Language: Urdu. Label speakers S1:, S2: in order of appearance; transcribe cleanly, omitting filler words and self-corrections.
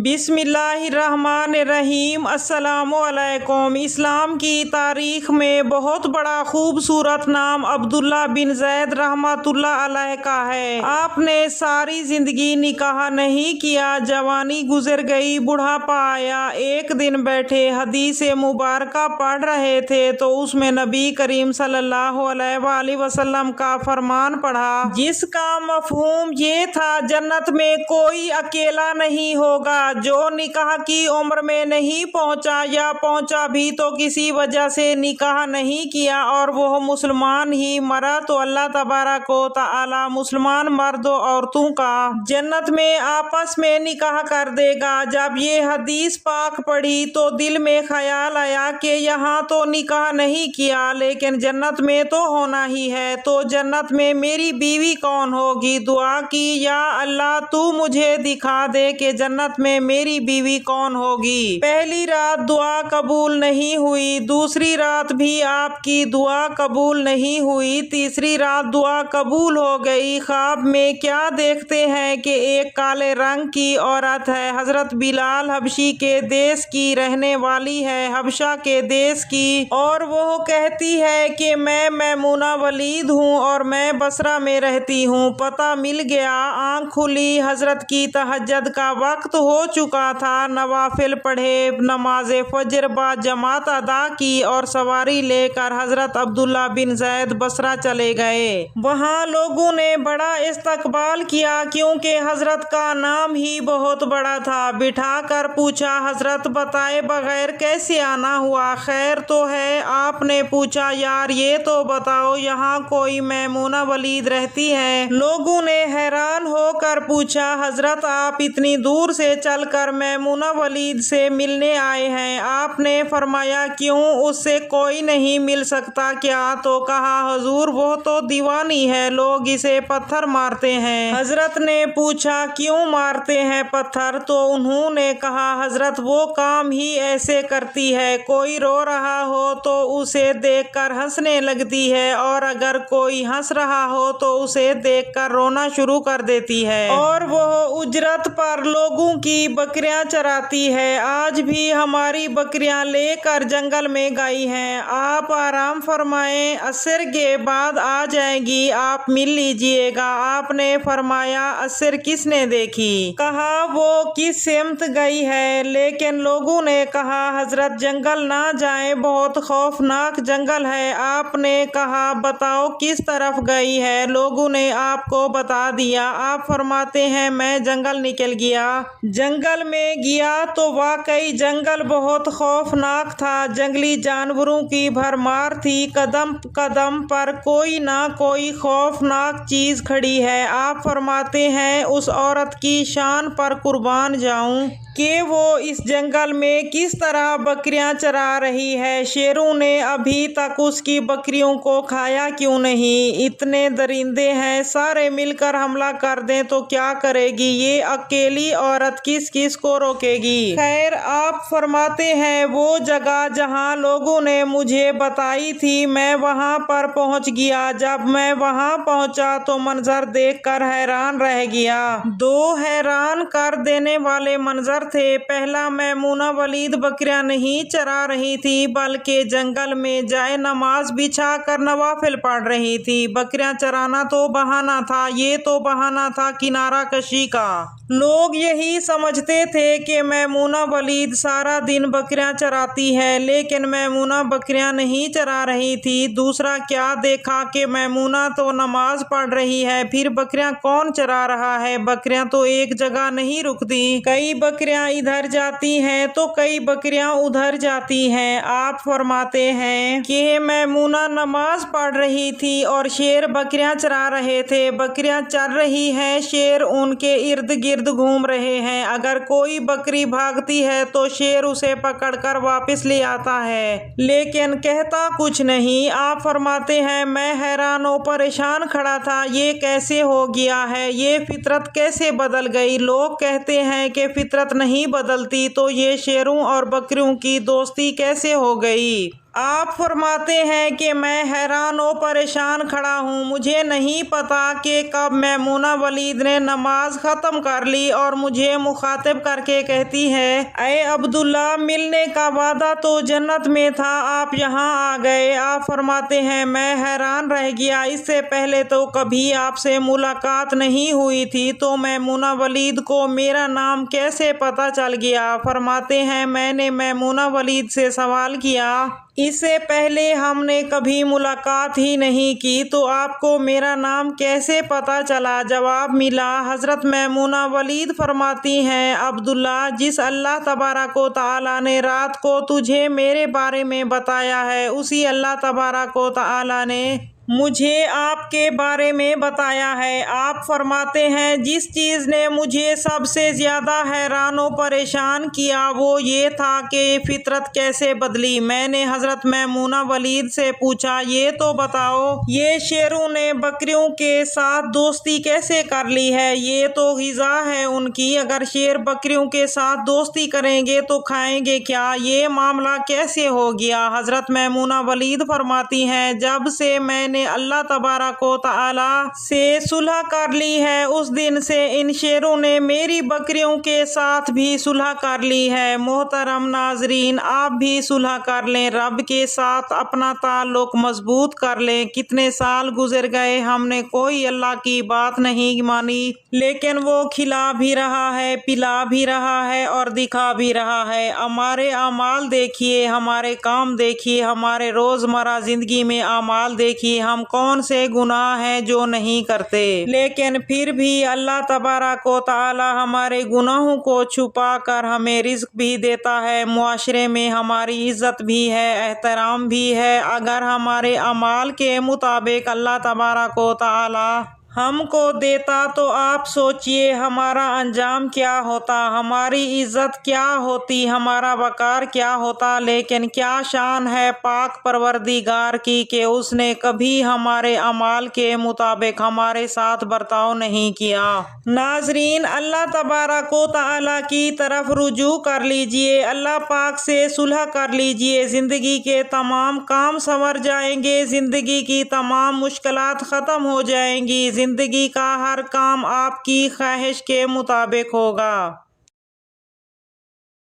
S1: بسم اللہ الرحمن الرحیم۔ السلام علیکم۔ اسلام کی تاریخ میں بہت بڑا خوبصورت نام عبداللہ بن زید رحمۃ اللہ علیہ کا ہے۔ آپ نے ساری زندگی نکاح نہیں کیا، جوانی گزر گئی، بڑھاپا آیا۔ ایک دن بیٹھے حدیث مبارکہ پڑھ رہے تھے تو اس میں نبی کریم صلی اللہ علیہ وآلہ وسلم کا فرمان پڑھا، جس کا مفہوم یہ تھا جنت میں کوئی اکیلا نہیں ہوگا جو نکاح کی عمر میں نہیں پہنچا یا پہنچا بھی تو کسی وجہ سے نکاح نہیں کیا اور وہ مسلمان ہی مرا تو اللہ تبارک و تعالی مسلمان مرد و عورتوں کا جنت میں آپس میں نکاح کر دے گا۔ جب یہ حدیث پاک پڑھی تو دل میں خیال آیا کہ یہاں تو نکاح نہیں کیا لیکن جنت میں تو ہونا ہی ہے، تو جنت میں میری بیوی کون ہوگی؟ دعا کی، یا اللہ تو مجھے دکھا دے کہ جنت میں میری بیوی کون ہوگی۔ پہلی رات دعا قبول نہیں ہوئی، دوسری رات بھی آپ کی دعا قبول نہیں ہوئی، تیسری رات دعا قبول ہو گئی۔ خواب میں کیا دیکھتے ہیں کہ ایک کالے رنگ کی عورت ہے، حضرت بلال حبشی کے دیس کی رہنے والی ہے، حبشہ کے دیس کی، اور وہ کہتی ہے کہ میں میمونہ ولید ہوں اور میں بصرہ میں رہتی ہوں۔ پتہ مل گیا، آنکھ کھلی، حضرت کی تہجد کا وقت ہو چکا تھا، نوافل پڑھے، نماز فجر با جماعت ادا کی اور سواری لے کر حضرت عبداللہ بن زید بصرہ چلے گئے۔ وہاں لوگوں نے بڑا استقبال کیا کیونکہ حضرت کا نام ہی بہت بڑا تھا۔ بٹھا کر پوچھا، حضرت بتائے بغیر کیسے آنا ہوا؟ خیر تو ہے؟ آپ نے پوچھا، یار یہ تو بتاؤ یہاں کوئی میمونہ ولید رہتی ہے؟ لوگوں نے حیران ہو کر پوچھا، حضرت آپ اتنی دور سے چل کر میمونہ ولید سے ملنے آئے ہیں؟ آپ نے فرمایا، کیوں اس سے کوئی نہیں مل سکتا کیا؟ تو کہا، حضور وہ تو دیوانی ہے، لوگ اسے پتھر مارتے ہیں۔ حضرت نے پوچھا، کیوں مارتے ہیں پتھر؟ تو انہوں نے کہا، حضرت وہ کام ہی ایسے کرتی ہے، کوئی رو رہا ہو تو اسے دیکھ کر ہنسنے لگتی ہے اور اگر کوئی ہنس رہا ہو تو اسے دیکھ کر رونا شروع کر دیتی ہے، اور وہ اجرت پر لوگوں کی بکریاں چراتی ہے۔ آج بھی ہماری بکریاں لے کر جنگل میں گئی ہیں، آپ آرام فرمائیں، عصر کے بعد آ جائیں گی، آپ مل لیجئے گا۔ آپ نے فرمایا، عصر کس نے دیکھی؟ کہا، وہ کس سمت گئی ہے؟ لیکن لوگوں نے کہا، حضرت جنگل نہ جائیں، بہت خوفناک جنگل ہے۔ آپ نے کہا، بتاؤ کس طرف گئی ہے؟ لوگوں نے آپ کو بتا دیا۔ آپ فرماتے ہیں، میں جنگل نکل گیا۔ جنگل میں گیا تو واقعی جنگل بہت خوفناک تھا، جنگلی جانوروں کی بھرمار تھی، قدم قدم پر کوئی نہ کوئی خوفناک چیز کھڑی ہے۔ آپ فرماتے ہیں، اس عورت کی شان پر قربان جاؤں کہ وہ اس جنگل میں کس طرح بکریاں چرا رہی ہے، شیروں نے ابھی تک اس کی بکریوں کو کھایا کیوں نہیں؟ اتنے درندے ہیں، سارے مل کر حملہ کر دیں تو کیا کرے گی؟ یہ اکیلی عورت کس کس کو روکے گی؟ خیر، آپ فرماتے ہیں، وہ جگہ جہاں لوگوں نے مجھے بتائی تھی میں وہاں پر پہنچ گیا۔ جب میں وہاں پہنچا تو منظر دیکھ کر حیران رہ گیا۔ دو حیران کر دینے والے منظر تھے۔ پہلا، میمونہ ولید بکریاں نہیں چرا رہی تھی بلکہ جنگل میں جائے نماز بچھا کر نوافل پڑھ رہی تھی۔ بکریاں چرانا تو بہانہ تھا، یہ تو بہانہ تھا کنارہ کشی کا۔ لوگ یہی سمجھتے تھے کہ میمونہ ولید سارا دن بکریاں چراتی ہے لیکن میمونہ بکریاں نہیں چرا رہی تھی۔ دوسرا کیا دیکھا کہ میمونہ تو نماز پڑھ رہی ہے، پھر بکریاں کون چرا رہا ہے؟ بکریاں تو ایک جگہ نہیں رکتی، کئی بکریاں ادھر جاتی ہیں تو کئی بکریاں ادھر جاتی ہیں۔ آپ فرماتے ہیں کہ میمونہ نماز پڑھ رہی تھی اور شیر بکریاں چرا رہے تھے، بکریاں چر رہی ہیں، شیر ان کے ارد گرد گھوم رہے ہیں، اگر کوئی بکری بھاگتی ہے تو شیر اسے پکڑ کر واپس لے آتا ہے لیکن کہتا کچھ نہیں۔ آپ فرماتے ہیں، میں حیران و پریشان کھڑا تھا، یہ کیسے ہو گیا ہے؟ یہ فطرت کیسے بدل گئی؟ لوگ کہتے ہیں کہ فطرت نہیں بدلتی تو یہ شیروں اور بکریوں کی دوستی کیسے ہو گئی؟ آپ فرماتے ہیں کہ میں حیران و پریشان کھڑا ہوں، مجھے نہیں پتا کہ کب میمونہ ولید نے نماز ختم کر لی اور مجھے مخاطب کر کے کہتی ہے، اے عبداللہ، ملنے کا وعدہ تو جنت میں تھا، آپ یہاں آ گئے۔ آپ فرماتے ہیں میں حیران رہ گیا، اس سے پہلے تو کبھی آپ سے ملاقات نہیں ہوئی تھی، تو میمونہ ولید کو میرا نام کیسے پتہ چل گیا؟ فرماتے ہیں میں نے میمونہ ولید سے سوال کیا، اس سے پہلے ہم نے کبھی ملاقات ہی نہیں کی، تو آپ کو میرا نام کیسے پتہ چلا؟ جواب ملا۔ حضرت میمونہ ولید فرماتی ہیں، عبداللہ، جس اللہ تبارک و تعالیٰ نے رات کو تجھے میرے بارے میں بتایا ہے، اسی اللہ تبارک و تعالیٰ نے مجھے آپ کے بارے میں بتایا ہے۔ آپ فرماتے ہیں جس چیز نے مجھے سب سے زیادہ حیران و پریشان کیا وہ یہ تھا کہ فطرت کیسے بدلی۔ میں نے حضرت میمونہ ولید سے پوچھا، یہ تو بتاؤ، یہ شیروں نے بکریوں کے ساتھ دوستی کیسے کر لی ہے؟ یہ تو غذا ہے ان کی، اگر شیر بکریوں کے ساتھ دوستی کریں گے تو کھائیں گے کیا؟ یہ معاملہ کیسے ہو گیا؟ حضرت میمونہ ولید فرماتی ہیں، جب سے میں نے اللہ تبارک و تعالیٰ سے صلح کر لی ہے، اس دن سے ان شیروں نے میری بکریوں کے ساتھ بھی صلح کر لی ہے۔ محترم ناظرین، آپ بھی صلح کر لیں، رب کے ساتھ اپنا تعلق مضبوط کر لیں۔ کتنے سال گزر گئے، ہم نے کوئی اللہ کی بات نہیں مانی، لیکن وہ کھلا بھی رہا ہے، پلا بھی رہا ہے اور دکھا بھی رہا ہے۔ ہمارے اعمال دیکھیے، ہمارے کام دیکھیے، ہمارے روزمرہ زندگی میں اعمال دیکھیے، ہم کون سے گناہ ہیں جو نہیں کرتے، لیکن پھر بھی اللہ تبارک و تعالی ہمارے گناہوں کو چھپا کر ہمیں رزق بھی دیتا ہے، معاشرے میں ہماری عزت بھی ہے، احترام بھی ہے۔ اگر ہمارے اعمال کے مطابق اللہ تبارک و تعالی ہم کو دیتا تو آپ سوچئے ہمارا انجام کیا ہوتا، ہماری عزت کیا ہوتی، ہمارا وقار کیا ہوتا۔ لیکن کیا شان ہے پاک پروردگار کی کہ اس نے کبھی ہمارے اعمال کے مطابق ہمارے ساتھ برتاؤ نہیں کیا۔ ناظرین، اللہ تبارک و تعالی کی طرف رجوع کر لیجئے، اللہ پاک سے صلح کر لیجئے، زندگی کے تمام کام سنور جائیں گے، زندگی کی تمام مشکلات ختم ہو جائیں گی، زندگی کا ہر کام آپ کی خواہش کے مطابق ہوگا۔